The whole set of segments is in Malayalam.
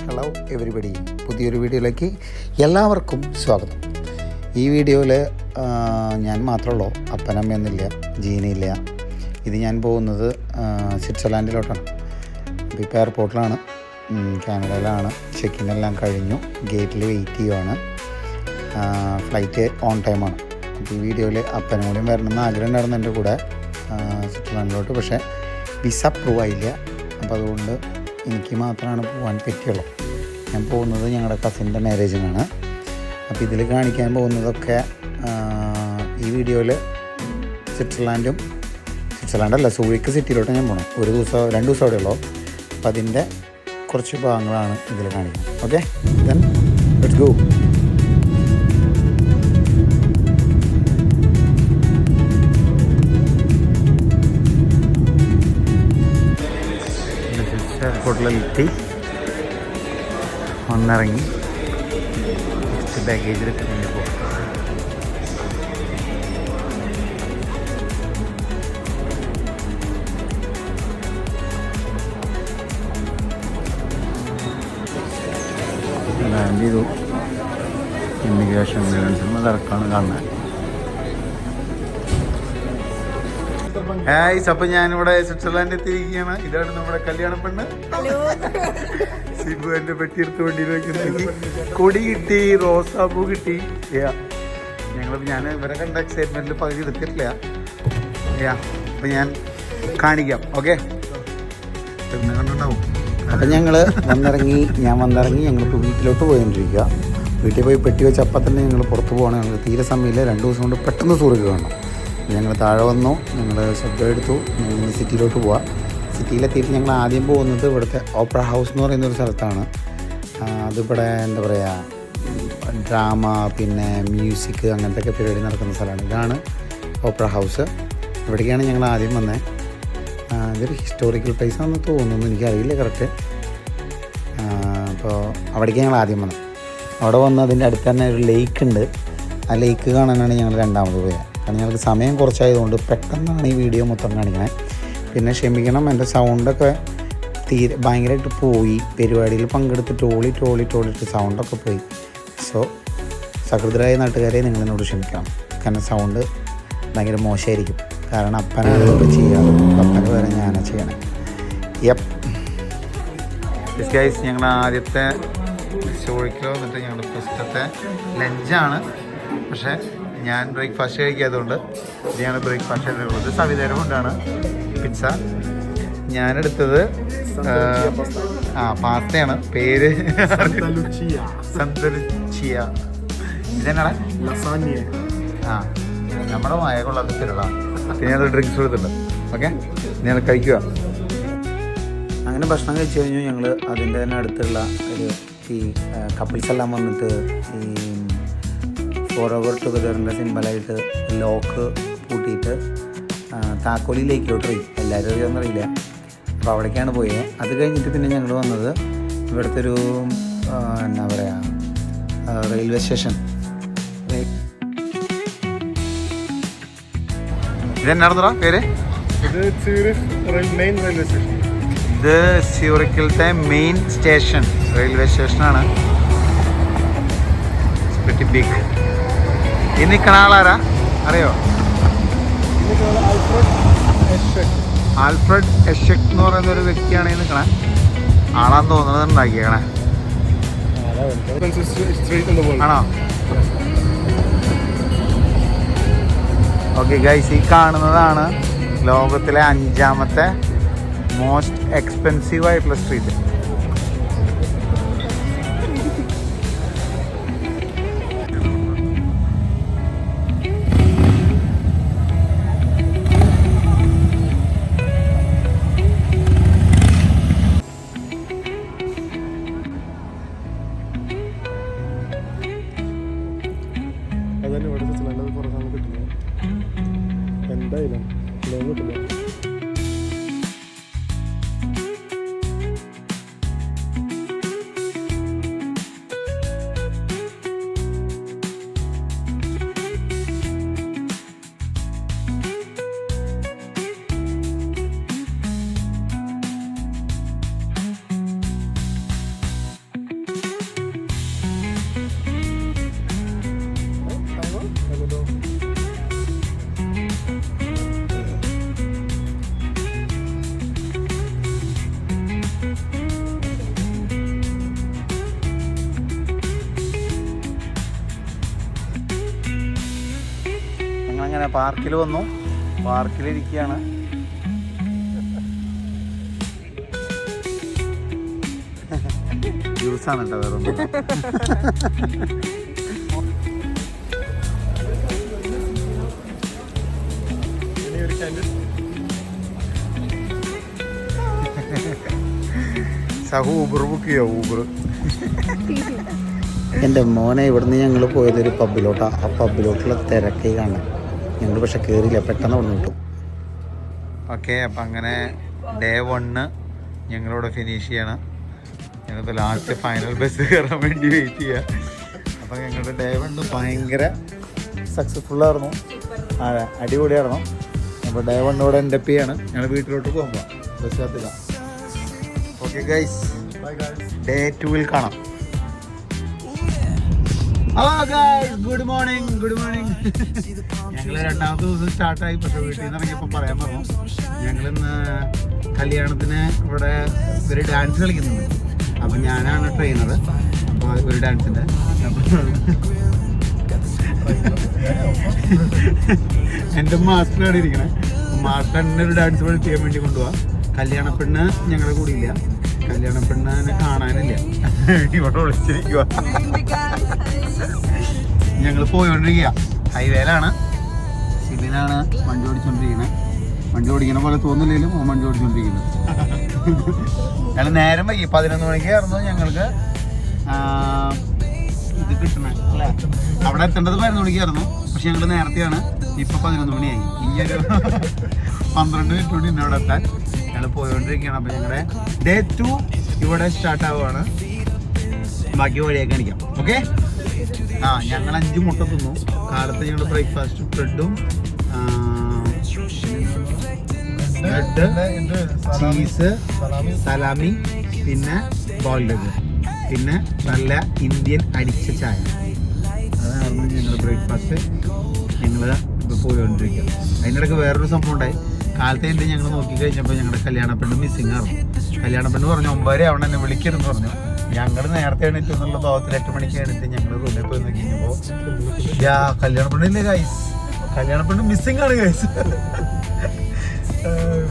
ഹലോ എവരിബഡി, പുതിയൊരു വീഡിയോയിലേക്ക് എല്ലാവർക്കും സ്വാഗതം. ഈ വീഡിയോയിൽ ഞാൻ മാത്രമുള്ളൂ, അപ്പനമ്മയൊന്നുമില്ല, ജീനയില്ല. ഇത് ഞാൻ പോകുന്നത് സ്വിറ്റ്സർലാൻഡിലോട്ടാണ്. ഇപ്പോൾ ഇപ്പോൾ എയർപോർട്ടിലാണ്, കാനഡയിലാണ്. ചെക്കിനെല്ലാം കഴിഞ്ഞു, ഗേറ്റിൽ വെയിറ്റ് ചെയ്യുവാണ്. ഫ്ലൈറ്റ് ഓൺ ടൈമാണ്. അപ്പോൾ ഈ വീഡിയോയിൽ അപ്പനും കൂടിയും വരണമെന്ന് ആഗ്രഹം ഉണ്ടായിരുന്നു എൻ്റെ കൂടെ സ്വിറ്റ്സർലാൻഡിലോട്ട്. പക്ഷേ വിസ അപ്രൂവ് ആയില്ല. അപ്പോൾ അതുകൊണ്ട് എനിക്ക് മാത്രമാണ് പോകാൻ പറ്റുള്ളൂ. ഞാൻ പോകുന്നത് ഞങ്ങളുടെ കസിൻ്റെ മാരേജിനാണ്. അപ്പോൾ ഇതിൽ കാണിക്കാൻ പോകുന്നതൊക്കെ ഈ വീഡിയോയിൽ സ്വിറ്റ്സർലാൻഡല്ല, സൂറിക്ക് സിറ്റിയിലോട്ട് ഞാൻ പോകണം. 2 ദിവസം അവിടെ ഉള്ളൂ. അപ്പോൾ അതിൻ്റെ കുറച്ച് ഭാഗങ്ങളാണ് ഇതിൽ കാണിക്കുന്നത്. Okay, then let's go. എയർപോർട്ടിലെത്തി വന്നിറങ്ങി നെക്സ്റ്റ് ബാഗേജിൽ കഴിഞ്ഞ് പോകും. ലാൻഡ് ചെയ്തു. ഇമിഗ്രേഷൻ ക്ലിയറൻസിന് തിരക്കാണ് കാണുന്നത്. അപ്പം ഞാനിവിടെ സ്വിറ്റ്സർലാൻഡ് എത്തിയിരിക്കുകയാണ്. ഇതാണ് നമ്മുടെ കല്യാണ പെണ്ണ് സിബു. എൻ്റെ പെട്ടിയെടുത്ത് വണ്ടിയിലേക്ക് കൊടി കിട്ടി, റോസാപ്പൂ കിട്ടി. ഞാൻ ഇവരെ കണ്ട എക്സൈറ്റ്മെന്റിൽ പകുതി എടുത്തിട്ടില്ല. അപ്പം ഞാൻ കാണിക്കാം. ഓക്കെ, കണ്ടുണ്ടാവും. അപ്പം ഞാൻ വന്നിറങ്ങി ഞങ്ങളിപ്പോൾ വീട്ടിലോട്ട് പോയിക്കൊണ്ടിരിക്കുക. വീട്ടിൽ പോയി പെട്ടി വെച്ച് അപ്പം തന്നെ ഞങ്ങൾ പുറത്ത് പോകണം. ഞങ്ങൾ തീരെ സമയമില്ല. 2 ദിവസം കൊണ്ട് പെട്ടെന്ന് സൂറിക്ക് കാണണം. ഞങ്ങൾ താഴെ വന്നു, ഞങ്ങൾ സബ്വേ എടുത്തു, ഞങ്ങൾ സിറ്റിയിലോട്ട് പോവാം. സിറ്റിയിലെത്തിയിട്ട് ഞങ്ങൾ ആദ്യം പോകുന്നത് ഇവിടുത്തെ ഓപ്പറ ഹൗസ് എന്ന് പറയുന്നൊരു സ്ഥലത്താണ്. അതിവിടെ എന്താ പറയുക, ഡ്രാമ പിന്നെ മ്യൂസിക് അങ്ങനത്തെ പരിപാടി നടക്കുന്ന സ്ഥലമാണ്. ഇതാണ് ഓപ്പറ ഹൗസ്. ഇവിടേക്കാണ് ഞങ്ങൾ ആദ്യം വന്നത്. ഇതൊരു ഹിസ്റ്റോറിക്കൽ പ്ലേസ് ആണെന്ന് തോന്നുന്നു, എനിക്കറിയില്ല കറക്റ്റ്. അപ്പോൾ അവിടേക്ക് ഞങ്ങൾ ആദ്യം വന്നത്. അവിടെ വന്ന് അതിൻ്റെ അടുത്ത് തന്നെ ഒരു ലേക്ക് ഉണ്ട്. ആ ലേക്ക് കാണാനാണ് ഞങ്ങൾ രണ്ടാമത് പോയത്. കാരണം ഞങ്ങൾക്ക് സമയം കുറച്ചായതുകൊണ്ട് പെട്ടെന്നാണ് ഈ വീഡിയോ മൊത്തം കാണിക്കണേ. പിന്നെ ക്ഷമിക്കണം, എൻ്റെ സൗണ്ടൊക്കെ ഭയങ്കരമായിട്ട് പോയി. പരിപാടിയിൽ പങ്കെടുത്തിട്ട് ഓളിട്ട് സൗണ്ടൊക്കെ പോയി. സോ സഹൃദരായ നാട്ടുകാരെ നിങ്ങളെന്നോട് ക്ഷമിക്കണം. കാരണം സൗണ്ട് ഭയങ്കര മോശമായിരിക്കും. കാരണം അപ്പനാണ് ചെയ്യാറ്, അപ്പന് വരെ ഞാനാണ് ചെയ്യണേ. ഗൈസ്, ഞങ്ങൾ ആദ്യത്തെ ഷോയ്ക്കിലോ വന്നിട്ട് ഞങ്ങൾ ഫസ്റ്റത്തെ ലഞ്ചാണ്. പക്ഷേ ഞാൻ ബ്രേക്ക്ഫാസ്റ്റ് കഴിക്കാത്തതുകൊണ്ട് ഇതാണ് ബ്രേക്ക്ഫാസ്റ്റ് ഉള്ളത്. സവിതേരം കൊണ്ടാണ് പിസ്സ. ഞാനെടുത്തത് പാസ്തയാണ്. പേര് സന്തലുച്ചിയ. ഇതെന്നാണ് നമ്മുടെ മായ കൊള്ളാത്ത പേരുള്ളതാണ്. പിന്നെ ഞങ്ങൾ ഡ്രിങ്ക്സ് കൊടുത്തിട്ടുണ്ട്. ഓക്കെ, ഞങ്ങൾ കഴിക്കുക. അങ്ങനെ ഭക്ഷണം കഴിച്ചു കഴിഞ്ഞു. ഞങ്ങൾ അതിൻ്റെ തന്നെ അടുത്തുള്ള ഈ കപ്പിൾസ് എല്ലാം വന്നിട്ട് ഈ ഫോറെവർ ടുഗദറിൻ്റെ സിമ്പലായിട്ട് ലോക്ക് പൂട്ടിയിട്ട് താക്കോലിയിലേക്കോട്ട് പോയി. എല്ലാവരും അറിയാമെന്നറിയില്ല. അപ്പോൾ അവിടേക്കാണ് പോയത്. അത് കഴിഞ്ഞിട്ട് പിന്നെ ഞങ്ങൾ വന്നത് ഇവിടുത്തെ ഒരു എന്താ പറയുക, റെയിൽവേ സ്റ്റേഷൻ. ഇതെന്നായിരുന്നടാ പേര്? ഇത് സ്യൂറിക്കിലത്തെ മെയിൻ സ്റ്റേഷൻ, റെയിൽവേ സ്റ്റേഷനാണ്. Very big. ഈ നിൽക്കണ ആളാരാ അറിയോ? ആൽഫ്രഡ് എഷെക് എന്ന് പറയുന്ന ഒരു വ്യക്തിയാണ് ഈ നിൽക്കണേ. ആളാന്ന് തോന്നുന്നത് ഉണ്ടാക്കിയേക്കണേ. ആണോ? ഓക്കെ ഗൈസ്, ഈ കാണുന്നതാണ് ലോകത്തിലെ 5ാമത്തെ മോസ്റ്റ് എക്സ്പെൻസീവ് ആയിട്ടുള്ള സ്ട്രീറ്റ്. അതന്നെ ഇവിടെ നല്ലത് കുറേ സാധനം കിട്ടില്ല. എന്തായാലും ലോകം കിട്ടില്ല. അങ്ങനെ പാർക്കിൽ വന്നു, പാർക്കിലിരിക്കുകയാണ്. ജ്യൂസാണ് കേട്ടോ, വേറെ ഒന്നും. സഹു ഊബർ ബുക്ക് ചെയ്യോ? ഊബർ. എൻ്റെ മോനെ ഇവിടുന്ന് ഞങ്ങൾ പോയതൊരു പബ്ബിലോട്ടാണ്. ആ പബ്ബിലോട്ടുള്ള തിരക്കേ കാണാം. ഞങ്ങൾ പക്ഷെ കയറിയില്ല, പെട്ടെന്ന് അവിടെ കിട്ടും. ഓക്കെ, അപ്പം അങ്ങനെ ഡേ 1 ഞങ്ങളിവിടെ ഫിനിഷ് ചെയ്യണം. ഞങ്ങളിപ്പോൾ ലാസ്റ്റ് ഫൈനൽ ബസ് കയറാൻ വേണ്ടി വെയിറ്റ് ചെയ്യുക. അപ്പം ഞങ്ങളുടെ ഡേ 1 ഭയങ്കര സക്സസ്ഫുള്ളായിരുന്നു, അടിപൊളിയായിരുന്നു. അപ്പോൾ ഡേ 1 ഇവിടെ എൻഡപ്പ് ചെയ്യാണ്. ഞങ്ങൾ വീട്ടിലോട്ട് പോകുമ്പോൾ ബസ് കാത്തില്ല. ഓക്കെ ഗൈസ്, ഡേ 2 കാണാം. Hello guys, good morning. Good morning. ഞങ്ങൾ രണ്ടാമത്തെ ദിവസം സ്റ്റാർട്ടായി. പക്ഷേ വീട്ടിൽ നിന്ന് ഇറങ്ങിയപ്പോൾ പറയാൻ പറഞ്ഞു, ഞങ്ങളിന്ന് കല്യാണത്തിന് ഇവിടെ ഒരു ഡാൻസ് കളിക്കുന്നുണ്ട്. അപ്പം ഞാനാണ് ട്രെയിനർ. അപ്പോൾ ഒരു ഡാൻസിൻ്റെ എൻ്റെ മാസ്റ്ററാണ് ഇരിക്കണേ. മാസ്റ്റർ എന്നെ ഒരു ഡാൻസ് പഠിപ്പിക്കാൻ വേണ്ടി കൊണ്ടുപോവാം. കല്യാണ പെണ്ണ് ഞങ്ങളുടെ കൂടിയില്ല, കല്യാണ പെണ്ണിനെ കാണാനില്ല, ഇവിടെ വിളിച്ചിരിക്കുക. ഞങ്ങൾ പോയോണ്ടിരിക്കുക, ഹൈവേയിലാണ്. സിബിനാണ് വണ്ടി ഓടിച്ചോണ്ടിരിക്കുന്നത്. വണ്ടി ഓടിക്കുന്ന പോലെ തോന്നില്ലെങ്കിലും വണ്ടി ഓടിച്ചോണ്ടിരിക്കുന്നത്. ഞങ്ങൾ നേരം വൈകി 11 മണിക്കായിരുന്നു ഞങ്ങൾക്ക് ഇത് കിട്ടണേ അല്ലേ. അവിടെ എത്തേണ്ടത് 11 മണിക്കായിരുന്നു, പക്ഷെ ഞങ്ങൾ നേരത്തെയാണ്. ഇപ്പൊ 11 മണിയായി. ഇനിയൊരു 12 മിനിറ്റ് കൂടി ഇന്നവിടെ എത്താൻ. ഞങ്ങൾ പോയോണ്ടിരിക്കുകയാണ്. അപ്പം ഞങ്ങളുടെ ഡേ 2 ഇവിടെ സ്റ്റാർട്ട് ആവുകയാണ്. ബാക്കി വഴിയൊക്കെ കാണിക്കാം. ഓക്കെ. ഞങ്ങൾ 5 മുട്ട തിന്നു. കാലത്ത് ഞങ്ങൾ ബ്രേക്ക്ഫാസ്റ്റ് ബ്രെഡും ചീസ്, സലാമി, പിന്നെ ബോയിൽഡ് എഗ്, പിന്നെ നല്ല ഇന്ത്യൻ അടിച്ച ചായ. അതായിരുന്നു ഞങ്ങളുടെ ബ്രേക്ക്ഫാസ്റ്റ്. ഞങ്ങൾ ഇപ്പോൾ പോയിക്കൊണ്ടിരിക്കുക. അതിനിടയ്ക്ക് വേറൊരു സംഭവം ഉണ്ടായി. കാലത്തെ എൻ്റെ ഞങ്ങൾ നോക്കി കഴിഞ്ഞപ്പോൾ ഞങ്ങളുടെ കല്യാണ പെണ്ണ് മിസ്സിങ് ആയിരുന്നു. കല്യാണ പെണ്ണ് പറഞ്ഞു 9 അവിടെ എന്നെ വിളിക്കരുതെന്ന് പറഞ്ഞു. ഞങ്ങൾ നേരത്തെ എണീറ്റ് എന്നുള്ള ഭാവത്തിൽ 8 മണിക്ക് എണീറ്റ് ഞങ്ങൾ റൂമിൽ പോയി നോക്കി കഴിഞ്ഞപ്പോൾ കല്യാണ പെണ്ണില്ലേ ഗൈസ്, കല്യാണ പെണ്ണ് മിസ്സിങ് ആണ് ഗൈസ്.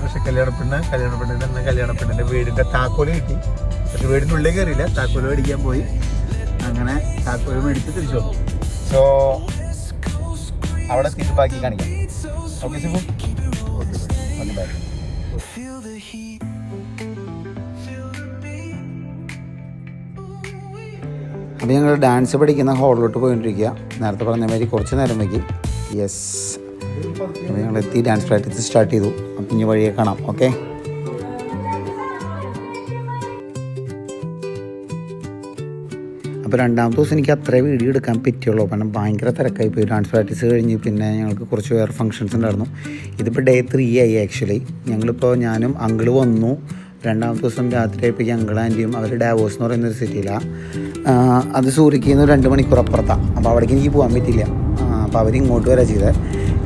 പക്ഷെ കല്യാണ പെണ്ണിന് തന്നെ കല്യാണ പെണ്ണിൻ്റെ വീടിൻ്റെ താക്കോല് കിട്ടി. പക്ഷെ വീടിൻ്റെ ഉള്ളിൽ കയറിയില്ല, താക്കോല് മേടിക്കാൻ പോയി. അങ്ങനെ താക്കോല് മേടിച്ച് തിരിച്ചു വന്നു. സോ അവിടെ എത്തിയിട്ട് ബാക്കി കാണിക്കാം. Okay Sibu, okay bye. അപ്പോൾ ഞങ്ങൾ ഡാൻസ് പഠിക്കുന്ന ഹോളിലോട്ട് പോയിക്കൊണ്ടിരിക്കുക. നേരത്തെ പറഞ്ഞ മാതിരി കുറച്ച് നേരം വൈകി. യെസ്, അപ്പോൾ ഞങ്ങൾ എത്തി, ഡാൻസ് പ്രാക്ടീസ് സ്റ്റാർട്ട് ചെയ്തു. അപ്പം ഇനി വഴിയെ കാണാം. ഓക്കെ. അപ്പോൾ രണ്ടാമത്തെ ദിവസം എനിക്ക് അത്രേ വീഡിയോ എടുക്കാൻ പറ്റുള്ളൂ, കാരണം ഭയങ്കര തിരക്കായി പോയി. ഡാൻസ് പ്രാക്ടീസ് കഴിഞ്ഞ് പിന്നെ ഞങ്ങൾക്ക് കുറച്ച് വേറെ ഫങ്ഷൻസ് ഉണ്ടായിരുന്നു. ഇതിപ്പോൾ ഡേ 3 ആയി ആക്ച്വലി. ഞങ്ങളിപ്പോൾ ഞാനും അങ്കിള് വന്നു. രണ്ടാമത്തെ ദിവസം രാത്രി ആയപ്പോഴേക്കും അങ്കിളും ആൻറ്റിയും അവർ ഡാവോസ് എന്ന് പറയുന്നൊരു സിറ്റിയിലാണ്. അത് സൂര്യക്ക് നിന്ന് 2 മണിക്കൂർ അപ്പുറത്താണ്. അപ്പോൾ അവിടേക്ക് എനിക്ക് പോകാൻ പറ്റില്ല. അപ്പോൾ അവരിങ്ങോട്ട് വരാൻ ചെയ്തത്.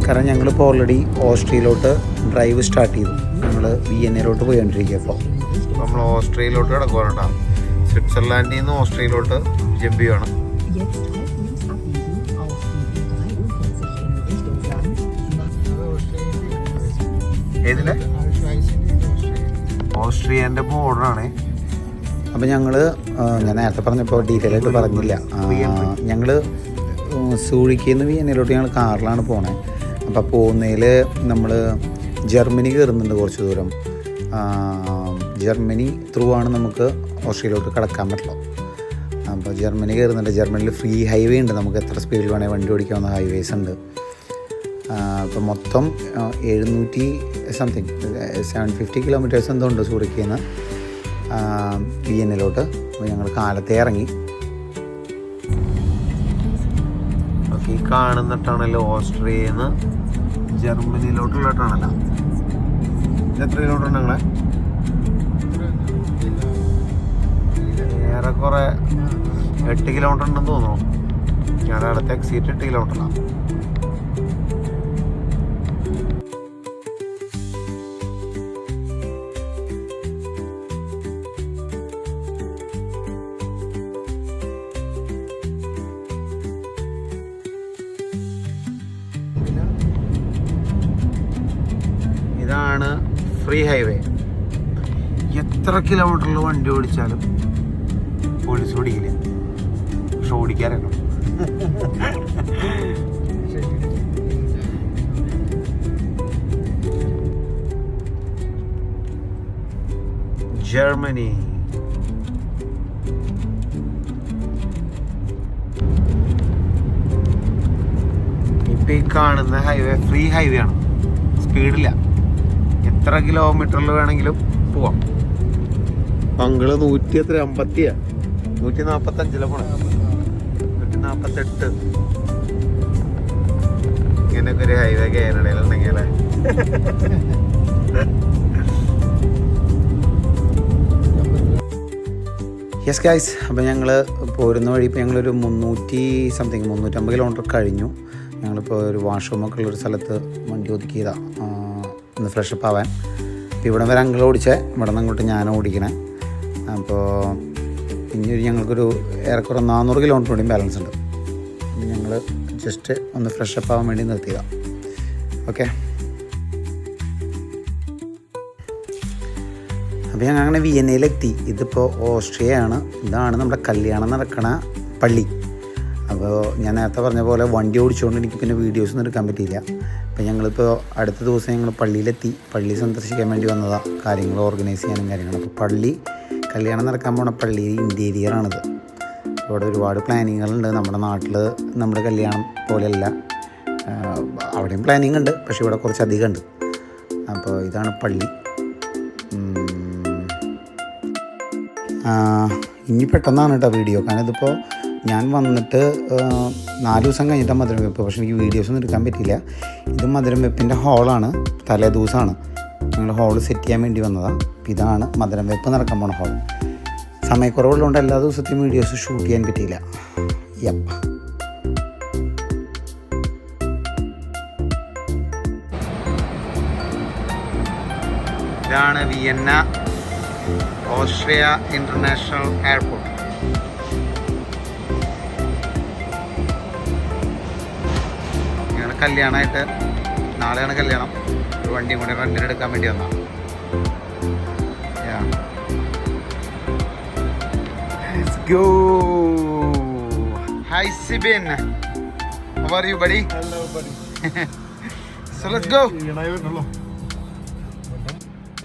കാരണം ഞങ്ങളിപ്പോൾ ഓൾറെഡി ഓസ്ട്രിയയിലോട്ട് ഡ്രൈവ് സ്റ്റാർട്ട് ചെയ്തു. നമ്മൾ വിയന്നയിലോട്ട് പോയിക്കൊണ്ടിരിക്കുക. ഇപ്പോൾ നമ്മൾ ഓസ്ട്രിയയിലോട്ട് കിടക്കുവാണ്. സ്വിറ്റ്സർലാൻഡിൽ നിന്ന് ഓസ്ട്രിയയിലോട്ട് ജമ്പ് ചെയ്യണം. ഏതിലെ? ഓസ്ട്രിയൻ്റെ ബോർഡറാണ്. അപ്പോൾ ഞാൻ നേരത്തെ പറഞ്ഞപ്പോൾ ഡീറ്റെയിൽ ആയിട്ട് പറഞ്ഞില്ല. ഞങ്ങൾ സൂറിക്കിൽ നിന്ന് വിയന്നയിലോട്ട് ഞങ്ങൾ കാറിലാണ് പോണേ. അപ്പോൾ പോകുന്നതിൽ നമ്മൾ ജർമ്മനി കയറുന്നുണ്ട് കുറച്ച് ദൂരം. ജർമ്മനി ത്രൂ ആണ് നമുക്ക് ഓസ്ട്രിയയിലോട്ട് കടക്കാൻ പറ്റുള്ളൂ. അപ്പോൾ ജർമ്മനി കയറുന്നുണ്ട്. ജർമ്മനിയിൽ ഫ്രീ ഹൈവേ ഉണ്ട്, നമുക്ക് എത്ര സ്പീഡിൽ വേണമെങ്കിൽ വണ്ടി ഓടിക്കാവുന്ന ഹൈവേസ് ഉണ്ട്. അപ്പോൾ മൊത്തം 750 കിലോമീറ്റേഴ്സ് എന്തോ ഉണ്ട് സൂറിക്കിൽ നിന്ന് വിയന്നയിലോട്ട്. അപ്പോൾ ഞങ്ങൾ കാലത്തെ ഇറങ്ങി. ഓക്കെ, ഈ കാണുന്ന ടണൽ ഓസ്ട്രിയയിൽ നിന്ന് ജർമ്മനിയിലോട്ടുള്ള ടണലാണ്. എത്ര കിലോമീറ്റർ ഉണ്ട് ഞങ്ങളെ? ഏറെക്കുറെ 8 കിലോമീറ്റർ ഉണ്ടെന്ന് തോന്നുന്നു. ഞങ്ങളുടെ അടുത്ത് എക്സീറ്റ് 8 കിലോമീറ്ററാണ്. Free highway. എത്ര കിലോമീറ്ററിൽ വണ്ടി ഓടിച്ചാലും പോലീസ് ഓടിക്കില്ല, പക്ഷെ ഓടിക്കാറല്ലോ. ജർമ്മനി. ഇപ്പൊ ഈ കാണുന്ന ഹൈവേ ഫ്രീ ഹൈവേ ആണ്, സ്പീഡില്ല, എത്ര കിലോമീറ്ററിൽ വേണമെങ്കിലും പോവാം. പങ്കള് 150 145 പോണ, 148. ഇങ്ങനൊക്കെ ഒരു ഹൈവേ കേരളയിലുണ്ടെങ്കിൽ അല്ലേ. യെസ് ഗൈസ്, അപ്പോൾ ഞങ്ങൾ പോരുന്ന വഴി ഇപ്പോൾ ഞങ്ങളൊരു 350 കിലോമീറ്റർ കഴിഞ്ഞു. ഞങ്ങളിപ്പോൾ ഒരു വാഷ്റൂമൊക്കെ ഉള്ളൊരു സ്ഥലത്ത് വണ്ടി ഒതുക്കിയതാണ് ഒന്ന് ഫ്രഷപ്പ് ആവാൻ. അപ്പോൾ ഇവിടെ വരെ അങ്കിൾ ഓടിച്ചേ, ഇവിടെ നിന്ന് അങ്ങോട്ട് ഞാൻ ഓടിക്കണേ. അപ്പോൾ ഇനിയൊരു ഞങ്ങൾക്കൊരു ഏറെക്കുറെ 400 കിലോമീറ്റർ കൂടിയും ബാലൻസ് ഉണ്ട്. അപ്പോൾ ഞങ്ങൾ ജസ്റ്റ് ഒന്ന് ഫ്രഷപ്പ് ആവാൻ വേണ്ടി നിർത്തിയതാണ്. ഓക്കെ, അപ്പോൾ ഞങ്ങൾ അങ്ങനെ വിയന്നയിലെത്തി. ഇതിപ്പോൾ ഓസ്ട്രിയയാണ്. ഇതാണ് നമ്മുടെ കല്യാണം നടക്കണ പള്ളി. അപ്പോൾ ഞാൻ നേരത്തെ പറഞ്ഞ പോലെ വണ്ടി ഓടിച്ചുകൊണ്ട് എനിക്ക് പിന്നെ വീഡിയോസൊന്നും എടുക്കാൻ പറ്റിയില്ല. അപ്പോൾ ഞങ്ങളിപ്പോൾ അടുത്ത ദിവസം ഞങ്ങൾ പള്ളിയിലെത്തി. പള്ളി സന്ദർശിക്കാൻ വേണ്ടി വന്നതാണ്, കാര്യങ്ങൾ ഓർഗനൈസ് ചെയ്യാനും കാര്യങ്ങളും. അപ്പോൾ പള്ളി, കല്യാണം നടക്കാൻ പോണ പള്ളി ഇൻറ്റീരിയറാണിത്. ഇവിടെ ഒരുപാട് പ്ലാനിങ്ങുകളുണ്ട്. നമ്മുടെ നാട്ടിൽ നമ്മുടെ കല്യാണം പോലെയല്ല, അവിടെയും പ്ലാനിങ് ഉണ്ട്, പക്ഷേ ഇവിടെ കുറച്ചധികം ഉണ്ട്. അപ്പോൾ ഇതാണ് പള്ളി. ഇനി പെട്ടെന്നാണ് കേട്ടോ വീഡിയോ, കാരണം ഇതിപ്പോൾ ഞാൻ വന്നിട്ട് 4 ദിവസം കഴിഞ്ഞിട്ടാണ് മധുരം വെപ്പ്. പക്ഷേ എനിക്ക് വീഡിയോസൊന്നും എടുക്കാൻ പറ്റിയില്ല. ഇത് മധുരം വെപ്പിൻ്റെ ഹാളാണ്, തലേ ദിവസമാണ് ഞങ്ങൾ ഹാൾ സെറ്റ് ചെയ്യാൻ വേണ്ടി വന്നതാണ്. ഇതാണ് മധുരം വെപ്പ് നടക്കാൻ പോണ ഹാൾ. സമയക്കുറവുള്ളതുകൊണ്ട് എല്ലാ ദിവസത്തെയും വീഡിയോസ് ഷൂട്ട് ചെയ്യാൻ പറ്റിയില്ല. യപ്പ്, ഇതാണ് വിയന്ന ഓസ്ട്രിയ ഇൻ്റർനാഷണൽ എയർപോർട്ട്. ഞങ്ങളുടെ കല്യാണമായിട്ട് നാളെയാണ് കല്യാണം. ഒരു വണ്ടിയും കൂടി റെൻറ്റിനെടുക്കാൻ വേണ്ടി വന്നതാണ്. Let's go. Hi Sibin, how are you buddy? Hello buddy. So let's go.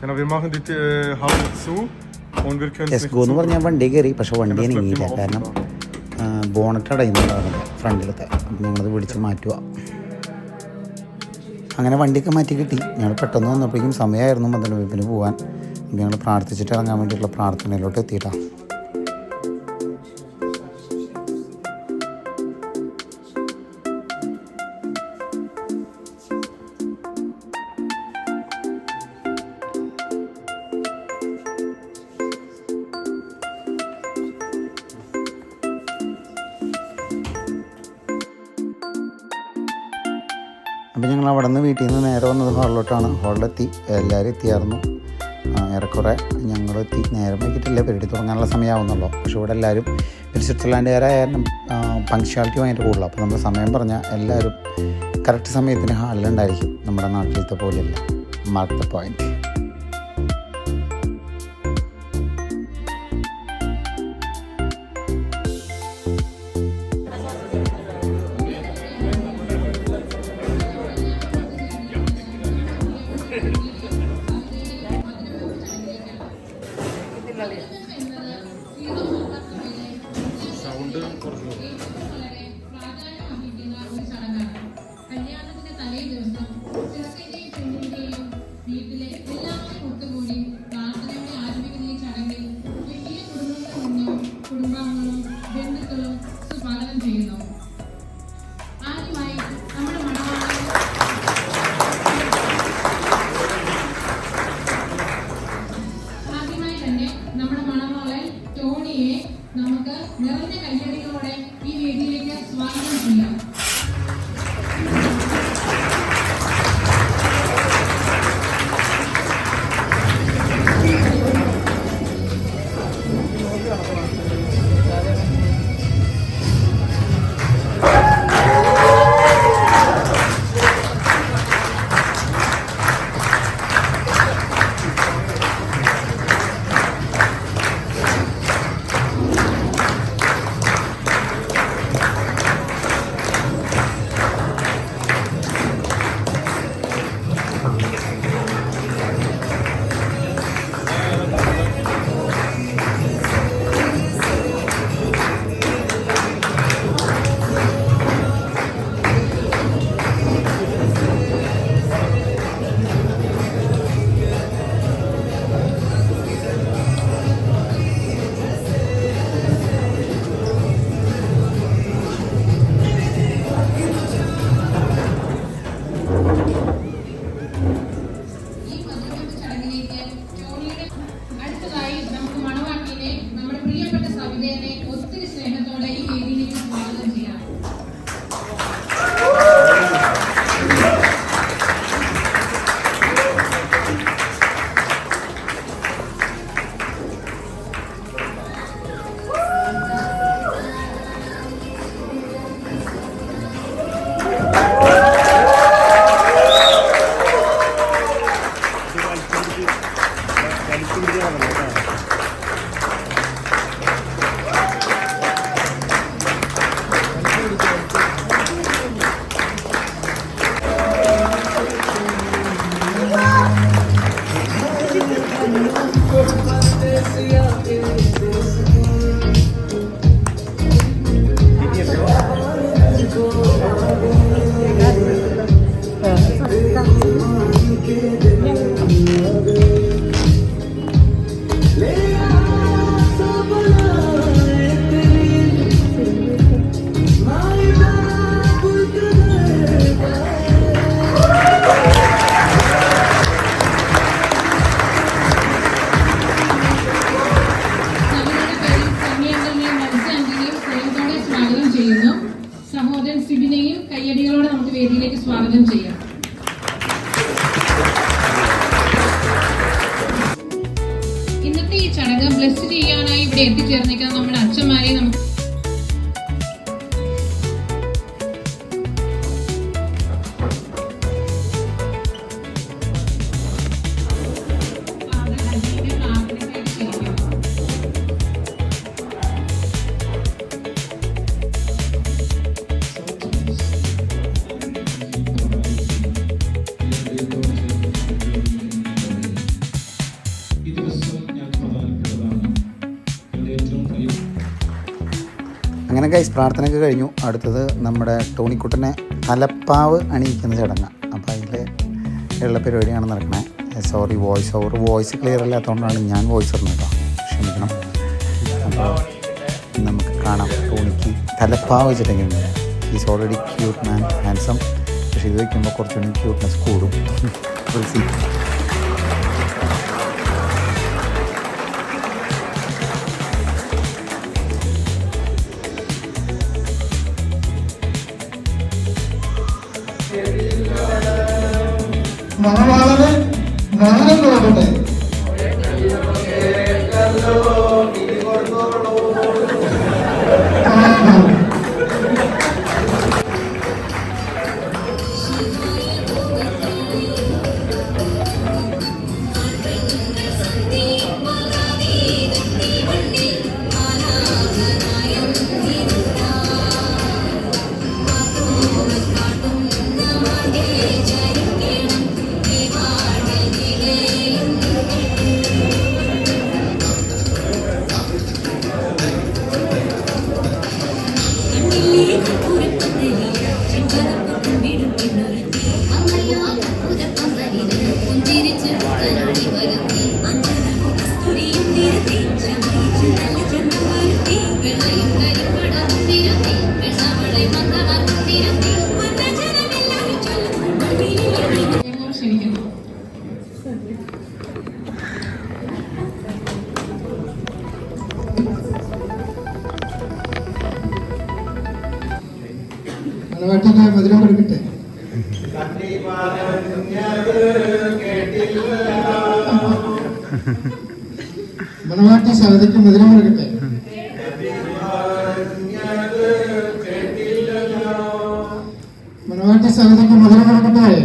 Genau, wir machen die Haube zu und wir können yes go എന്ന് പറഞ്ഞാൽ വണ്ടി കയറി, പക്ഷെ വണ്ടി അനങ്ങിയില്ല. കാരണം ബോണറ്റ് അടയുന്നുണ്ടായിരുന്നു ഫ്രണ്ടിലത്തെ. അപ്പം ഞങ്ങളത് പിടിച്ച് മാറ്റുക. അങ്ങനെ വണ്ടിയൊക്കെ മാറ്റി കിട്ടി. ഞങ്ങൾ പെട്ടെന്ന് വന്നപ്പോഴേക്കും സമയമായിരുന്നു മധുരം വെപ്പിന് പോകാൻ. ഞങ്ങൾ പ്രാർത്ഥിച്ചിട്ട് ഇറങ്ങാൻ വേണ്ടിയിട്ടുള്ള പ്രാർത്ഥനയിലോട്ട് എത്തിയിട്ടാണ്. അപ്പോൾ ഞങ്ങൾ അവിടെ നിന്ന് വീട്ടിൽ നിന്ന് നേരെ വന്നത് ഹാളിലോട്ടാണ്. ഹാളിലെത്തി, എല്ലാവരും എത്തിയായിരുന്നു. ഏറെക്കുറെ ഞങ്ങളെത്തി. നേരം വൈകിട്ടില്ല, പരിപാടി തുടങ്ങാനുള്ള സമയമാവുന്നുള്ളൂ. പക്ഷേ ഇവിടെ എല്ലാവരും സ്വിറ്റ്സർലാൻഡുകാരായാലും പങ്ക്ച്വാലിറ്റി ഭയങ്കര കൂടുതലാണ്. അപ്പോൾ നമ്മൾ സമയം പറഞ്ഞാൽ എല്ലാവരും കറക്റ്റ് സമയത്തിന് ഹാളിലുണ്ടായിരിക്കും. നമ്മുടെ നാട്ടിലത്തെ പോലെയല്ല. Mark the point. സൗണ്ട് കുറച്ച് പ്രിയപ്പെട്ട സവിതയെ ഒത്തിരി സ്നേഹത്തോടെ ഈ വേദിയിലേക്ക് സ്വാഗതം ചെയ്യാം. സഹോദരൻ സിബിനെയും കയ്യടികളോടെ നമുക്ക് വേദിയിലേക്ക് സ്വാഗതം ചെയ്യാം. ഇന്നത്തെ ഈ ചടങ്ങ് ബ്ലെസ് ചെയ്യാനായി ഇവിടെ എത്തിച്ചേർന്നിരിക്കുന്ന നമ്മുടെ അച്ഛന്മാരെ നമുക്ക് അങ്ങനെ ഗൈസ് പ്രാർത്ഥനയൊക്കെ കഴിഞ്ഞു. അടുത്തത് നമ്മുടെ ടോണിക്കുട്ടനെ തലപ്പാവ് അണിയിക്കുന്ന ചടങ്ങ്. അപ്പോൾ അതിൽ ഉള്ള പരിപാടിയാണ് നടക്കുന്നത്. സോറി വോയിസ് ക്ലിയർ അല്ലാത്തതുകൊണ്ടാണ് ഞാൻ വോയിസ് ഇടുന്നത് കേട്ടോ, ക്ഷമിക്കണം. അപ്പോൾ നമുക്ക് കാണാം ടോണിക്ക് തലപ്പാവ് വെച്ചിട്ടെങ്കിലും. Is already cute man, handsome. പക്ഷേ ഇത് വയ്ക്കുമ്പോൾ കുറച്ചുകൂടി ക്യൂട്ട്നെസ് കൂടും. മണവാളന് ഗാനം കൊടുക്കട്ടെ. മലവാട്ടിക്ക് മധുരം കൊടുക്കട്ടെ. മലവാട്ടി സവിതയ്ക്ക് മധുരം കൊടുക്കട്ടെ. മലവാട്ടി സവിതയ്ക്ക് മധുരം കൊടുക്കട്ടെ.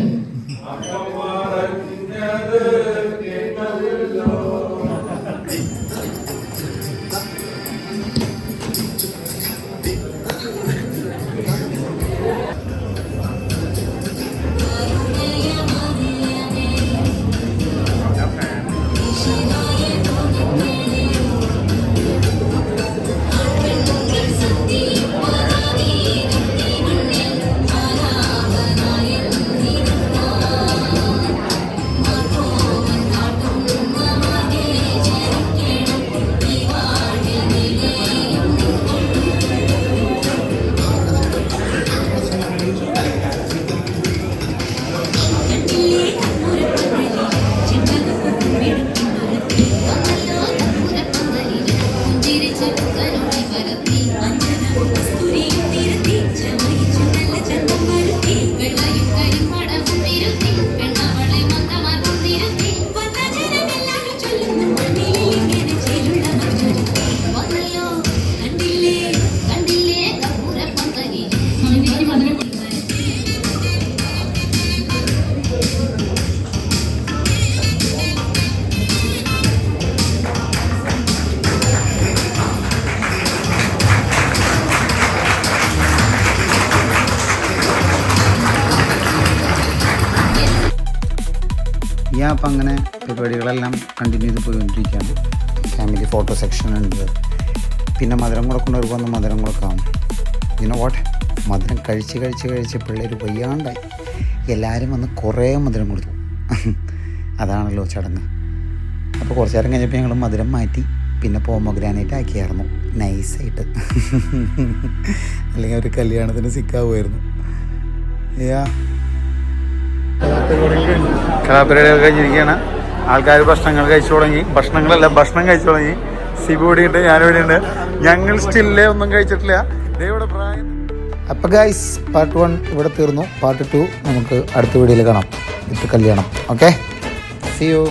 സമിതിക്ക് മധുരം കൊടുത്തു. അപ്പം അങ്ങനെ പരിപാടികളെല്ലാം കണ്ടിന്യൂ ചെയ്ത് പോയിക്കൊണ്ടിരിക്കുകയാണ്. ഫാമിലി ഫോട്ടോ സെക്ഷൻ ഉണ്ട്. പിന്നെ മധുരം കൊടുക്കുന്നവർക്ക് വന്ന് മധുരം കൊടുക്കാം. പിന്നെ വാട്ട് മധുരം കഴിച്ച് പിള്ളേർ വയ്യാണ്ടായി. എല്ലാവരും വന്ന് കുറേ മധുരം കൊടുത്തു. അതാണല്ലോ ചടങ്ങ്. അപ്പോൾ കുറച്ച് നേരം കഴിഞ്ഞപ്പോൾ ഞങ്ങൾ മധുരം മാറ്റി. പിന്നെ പോമോഗ്രാനൈറ്റ് ആക്കിയായിരുന്നു നൈസായിട്ട്. അല്ലെങ്കിൽ ഒരു കല്യാണത്തിന് സിക്കാവുമായിരുന്നു. കലാപരിപാടികൾ കഴിഞ്ഞിരിക്കുകയാണ്. ആൾക്കാർ ഭക്ഷണങ്ങൾ കഴിച്ചു തുടങ്ങി. ഭക്ഷണം കഴിച്ചു തുടങ്ങി. സിബു ഇവിടെ ഉണ്ട്, ഞാനിവിടെ ഉണ്ട്. ഞങ്ങൾ സ്റ്റില്ലേ ഒന്നും കഴിച്ചിട്ടില്ല. ഇവിടെ പ്രായം. അപ്പോൾ ഗൈസ് പാർട്ട് 1 ഇവിടെ തീർന്നു. പാർട്ട് 2 നമുക്ക് അടുത്ത വീഡിയോയിൽ കാണാം. വിത്ത് കല്യാണം. Okay, see U.